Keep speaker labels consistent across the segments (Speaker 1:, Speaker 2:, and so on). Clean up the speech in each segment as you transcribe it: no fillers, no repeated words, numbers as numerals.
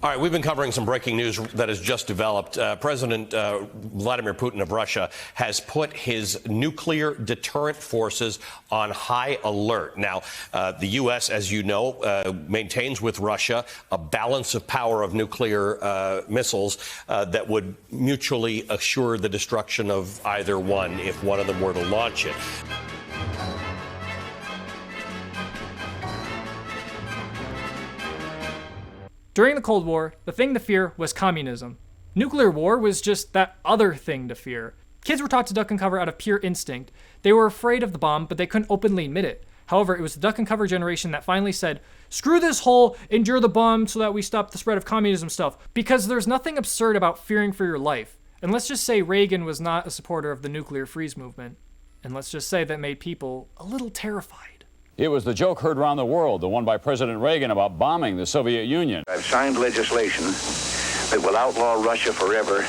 Speaker 1: All right, we've been covering some breaking news that has just developed. President Vladimir Putin of Russia has put his nuclear deterrent forces on high alert. Now, the U.S., as you know, maintains with Russia a balance of power of nuclear missiles that would mutually assure the destruction of either one if one of them were to launch it.
Speaker 2: During the Cold War, the thing to fear was communism. Nuclear war was just that other thing to fear. Kids were taught to duck and cover out of pure instinct. They were afraid of the bomb, but they couldn't openly admit it. However, it was the duck and cover generation that finally said, screw this whole endure the bomb so that we stop the spread of communism stuff, because there's nothing absurd about fearing for your life. And let's just say Reagan was not a supporter of the nuclear freeze movement. And let's just say that made people a little terrified.
Speaker 3: It was the joke heard around the world, the one by President Reagan about bombing the Soviet Union.
Speaker 4: I've signed legislation that will outlaw Russia forever.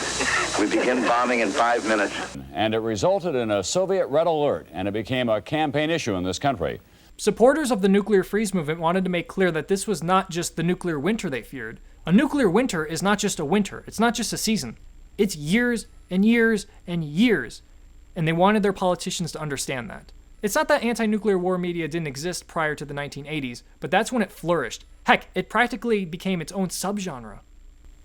Speaker 4: We begin bombing in 5 minutes.
Speaker 3: And it resulted in a Soviet red alert, and it became a campaign issue in this country.
Speaker 2: Supporters of the nuclear freeze movement wanted to make clear that this was not just the nuclear winter they feared. A nuclear winter is not just a winter. It's not just a season. It's years and years and years. And they wanted their politicians to understand that. It's not that anti-nuclear war media didn't exist prior to the 1980s, but that's when it flourished. Heck, it practically became its own subgenre.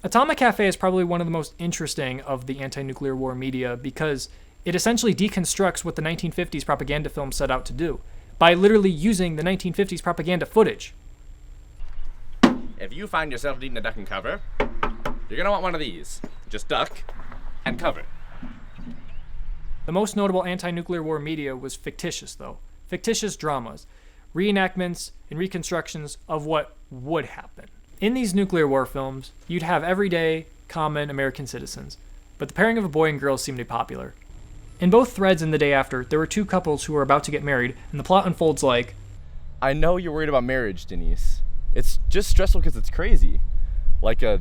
Speaker 2: Atomic Cafe is probably one of the most interesting of the anti-nuclear war media because it essentially deconstructs what the 1950s propaganda film set out to do by literally using the 1950s propaganda footage.
Speaker 5: If you find yourself needing to duck and cover, you're gonna want one of these. Just duck and cover.
Speaker 2: The most notable anti-nuclear war media was fictitious, though. Fictitious dramas, reenactments, and reconstructions of what would happen. In these nuclear war films, you'd have everyday, common American citizens, but the pairing of a boy and girl seemed to be popular. In both threads and the day after, there were two couples who were about to get married, and the plot unfolds like,
Speaker 5: I know you're worried about marriage, Denise. It's just stressful because it's crazy. Like a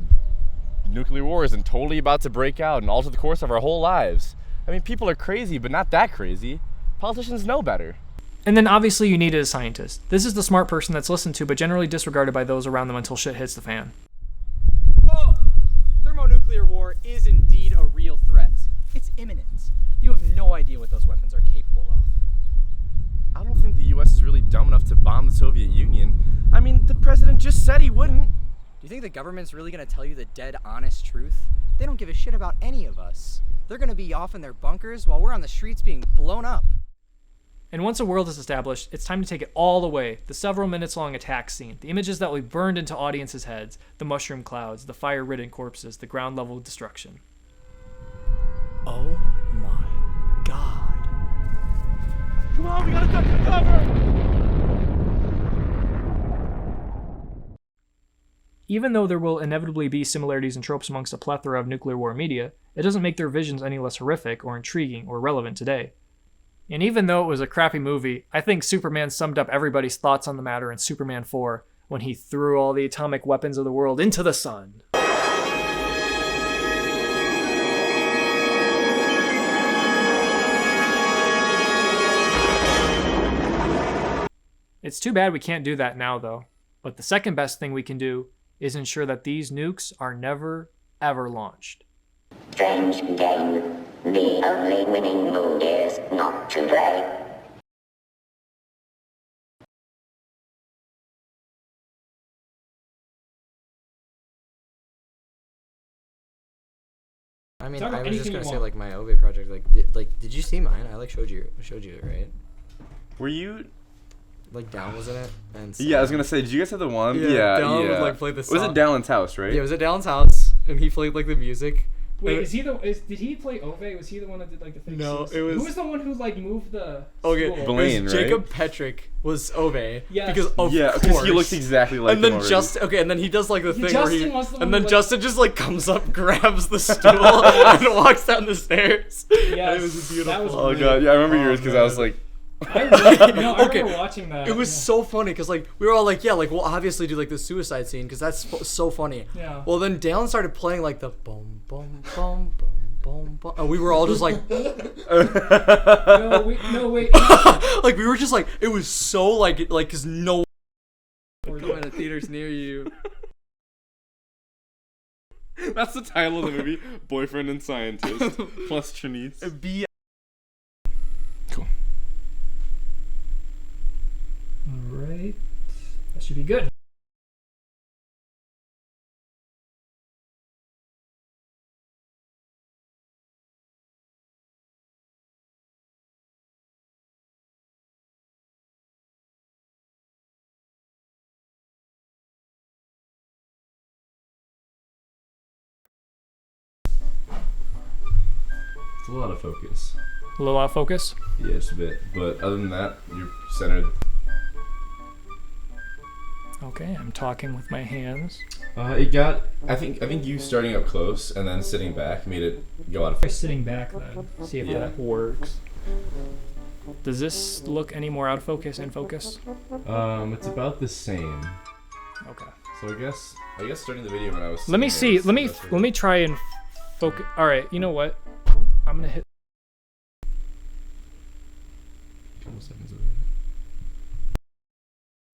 Speaker 5: nuclear war isn't totally about to break out and alter the course of our whole lives. I mean, people are crazy, but not that crazy. Politicians know better.
Speaker 2: And then obviously you needed a scientist. This is the smart person that's listened to but generally disregarded by those around them until shit hits the fan.
Speaker 6: Oh, thermonuclear war is indeed a real threat. It's imminent. You have no idea what those weapons are capable of.
Speaker 5: I don't think the U.S. is really dumb enough to bomb the Soviet Union. I mean, the president just said he wouldn't.
Speaker 6: Do you think the government's really going to tell you the dead honest truth? They don't give a shit about any of us. They're going to be off in their bunkers while we're on the streets being blown up.
Speaker 2: And once a world is established, it's time to take it all the way. The several minutes long attack scene, the images that will be burned into audiences' heads, the mushroom clouds, the fire-ridden corpses, the ground level destruction.
Speaker 6: Oh my God.
Speaker 5: Come on, we gotta duck and cover!
Speaker 2: Even though there will inevitably be similarities and tropes amongst a plethora of nuclear war media, it doesn't make their visions any less horrific or intriguing or relevant today. And even though it was a crappy movie, I think Superman summed up everybody's thoughts on the matter in Superman 4 when he threw all the atomic weapons of the world into the sun. It's too bad we can't do that now, though. But the second best thing we can do is ensure that these nukes are never, ever launched.
Speaker 7: Strange game. The only winning move is not to play.
Speaker 6: I mean,
Speaker 2: Talk about
Speaker 6: I was just
Speaker 2: anything
Speaker 6: going to
Speaker 2: you
Speaker 6: say,
Speaker 2: want.
Speaker 6: like, my Obe project, did you see mine? I, showed you it, right?
Speaker 5: Were you?
Speaker 6: Like, Down was in it. And
Speaker 5: Yeah, I was gonna say, did you guys have the one?
Speaker 6: Dallin would, like, play the song.
Speaker 5: Was it Dallin's house, right?
Speaker 6: Yeah, it was at Dallin's house, and he played, like, the music.
Speaker 2: Wait, did he play Ove? Was he the one that did like the fake
Speaker 6: No,
Speaker 2: scenes?
Speaker 6: it was-
Speaker 2: Who was the one who like moved the
Speaker 6: Okay,
Speaker 2: stool?
Speaker 5: Blaine,
Speaker 6: it was
Speaker 5: right?
Speaker 6: Jacob Petrick was Ove.
Speaker 2: Yes.
Speaker 6: Because of
Speaker 5: Yeah,
Speaker 6: course.
Speaker 5: because he looks exactly like
Speaker 6: and then
Speaker 5: him already.
Speaker 6: and then he does like the thing
Speaker 2: Justin
Speaker 6: where
Speaker 2: was the one
Speaker 6: and then
Speaker 2: who, like-
Speaker 6: Justin just like comes up, grabs the stool, and walks down the stairs.
Speaker 2: Yes,
Speaker 6: It was beautiful.
Speaker 2: that was
Speaker 5: Oh god, yeah, I remember yours because I was
Speaker 6: man.
Speaker 5: like,
Speaker 2: I
Speaker 6: Okay.
Speaker 2: remember watching that.
Speaker 6: It was so funny because like we were all like, yeah, like we'll obviously do like the suicide scene because that's so funny.
Speaker 2: Yeah.
Speaker 6: Well, then Dallin started playing like the boom boom boom boom boom boom, and we were all just like,
Speaker 2: no wait.
Speaker 6: like we were just like, it was so like because no. We're going to theaters near you.
Speaker 5: That's the title of the movie. Boyfriend and Scientist plus Chinese. Cool.
Speaker 2: Alright. That should be good.
Speaker 5: It's a lot of focus.
Speaker 2: A little out of focus.
Speaker 5: Yeah, just a bit. But other than that, you're centered.
Speaker 2: Okay, I'm talking with my hands.
Speaker 5: It got. I think you starting up close and then sitting back made it go out of
Speaker 2: Try
Speaker 5: focus.
Speaker 2: sitting back then. See if that works. Does this look any more out of focus, in focus?
Speaker 5: It's about the same.
Speaker 2: Okay.
Speaker 5: So I guess starting the video when I was.
Speaker 2: Let me
Speaker 5: sitting
Speaker 2: see.
Speaker 5: there
Speaker 2: Let
Speaker 5: was better.
Speaker 2: me try and focus. All right. You know what? I'm gonna hit.
Speaker 5: Couple seconds of it.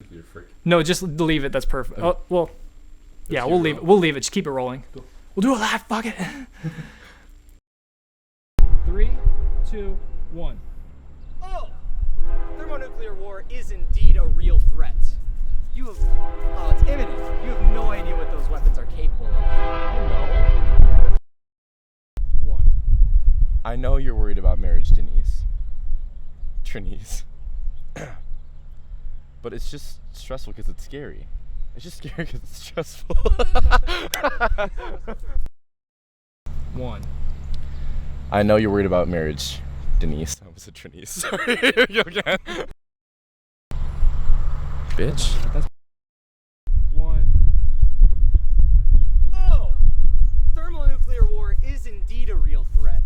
Speaker 5: You're freaking.
Speaker 2: No, just leave it. That's perfect. Oh well. Yeah, we'll leave it. We'll leave it. Just keep it rolling. We'll do a live. Fuck it. 3, 2, 1.
Speaker 6: Oh! Thermonuclear war is indeed a real threat. You have... Oh, it's imminent. You have no idea what those weapons are capable of.
Speaker 2: 1.
Speaker 5: I know you're worried about marriage, Denise. Trinise. But it's just stressful because it's scary. It's just scary because it's stressful.
Speaker 2: 1.
Speaker 5: I know you're worried about marriage, Denise. I was a Trinise. Sorry. Again. Bitch.
Speaker 2: 1.
Speaker 6: Oh! Thermonuclear war is indeed a real threat.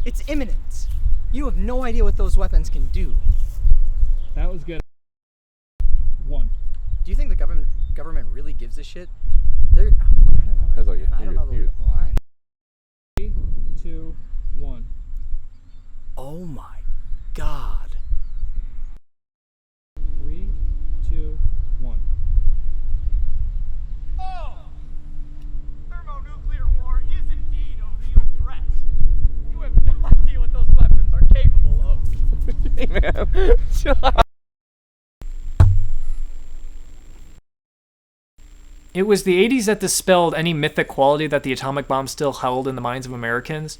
Speaker 6: It's imminent. You have no idea what those weapons can do.
Speaker 2: That was good. 1.
Speaker 6: Do you think the government really gives a shit? They're... I don't know.
Speaker 5: That's all you-
Speaker 6: Man, I don't know
Speaker 5: you-
Speaker 6: the line.
Speaker 2: 3, 2, 1.
Speaker 6: Oh my god.
Speaker 2: 3, 2, 1.
Speaker 6: Oh! Thermonuclear war is indeed a real threat. You have no idea what those weapons are capable of.
Speaker 5: Hey man. Chill out.
Speaker 2: It was the 80s that dispelled any mythic quality that the atomic bomb still held in the minds of Americans.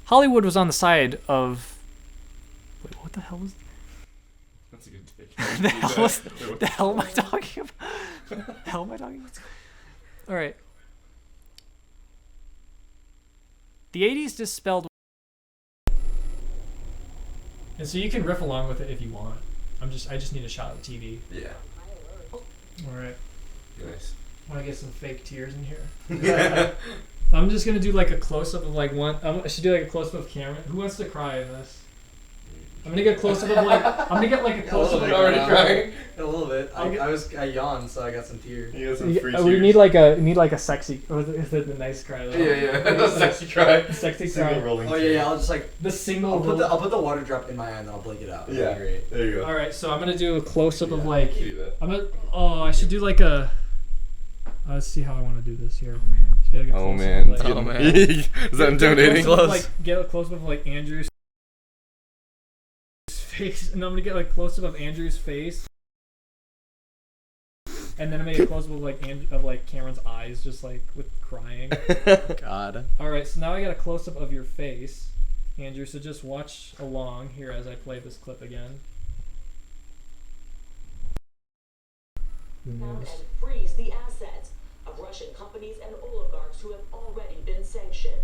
Speaker 2: Hollywood was on the side of... Wait, what the hell is...
Speaker 5: That's a good take.
Speaker 2: the hell am I talking about? The hell am I talking about? Alright. The 80s dispelled... And so you can riff along with it if you want. I just need a shot of the TV.
Speaker 5: Yeah.
Speaker 2: Alright.
Speaker 5: Nice.
Speaker 2: Want to get some fake tears in here? I'm just gonna do like a close up of like one. I should do like a close up of Cameron. Who wants to cry in this? I'm gonna get a close up of like. I'm gonna get like a close up.
Speaker 5: crying?
Speaker 8: A little bit.
Speaker 2: Okay.
Speaker 8: I yawned, so I got some tears.
Speaker 5: You got some free
Speaker 2: We need like a sexy. Or is it the nice cry? Though?
Speaker 5: Yeah. Sexy cry.
Speaker 2: Sexy
Speaker 5: Single
Speaker 2: cry.
Speaker 5: rolling.
Speaker 8: Oh yeah. I'll just like
Speaker 2: The single.
Speaker 8: I'll put the water drop in my eye and then I'll blink it out. It'll
Speaker 5: Yeah.
Speaker 8: be great.
Speaker 5: There you go.
Speaker 2: All right, so I'm gonna do a close up of like.
Speaker 5: Do that.
Speaker 2: I'm gonna. Oh, I should do like a. Let's see how I want to do this here. Just get, like, a
Speaker 5: Oh
Speaker 2: close-up
Speaker 5: man.
Speaker 2: of, like,
Speaker 8: Oh, man.
Speaker 5: Is that intimidating?
Speaker 2: Get a close up of like Andrew's face, and I'm gonna get like close up of Andrew's face, and then I'm gonna get close up of like Cameron's eyes, just like with crying.
Speaker 8: God.
Speaker 2: All right, so now I got a close up of your face, Andrew. So just watch along here as I play this clip again.
Speaker 9: And freeze the assets of Russian companies and oligarchs who have already been sanctioned.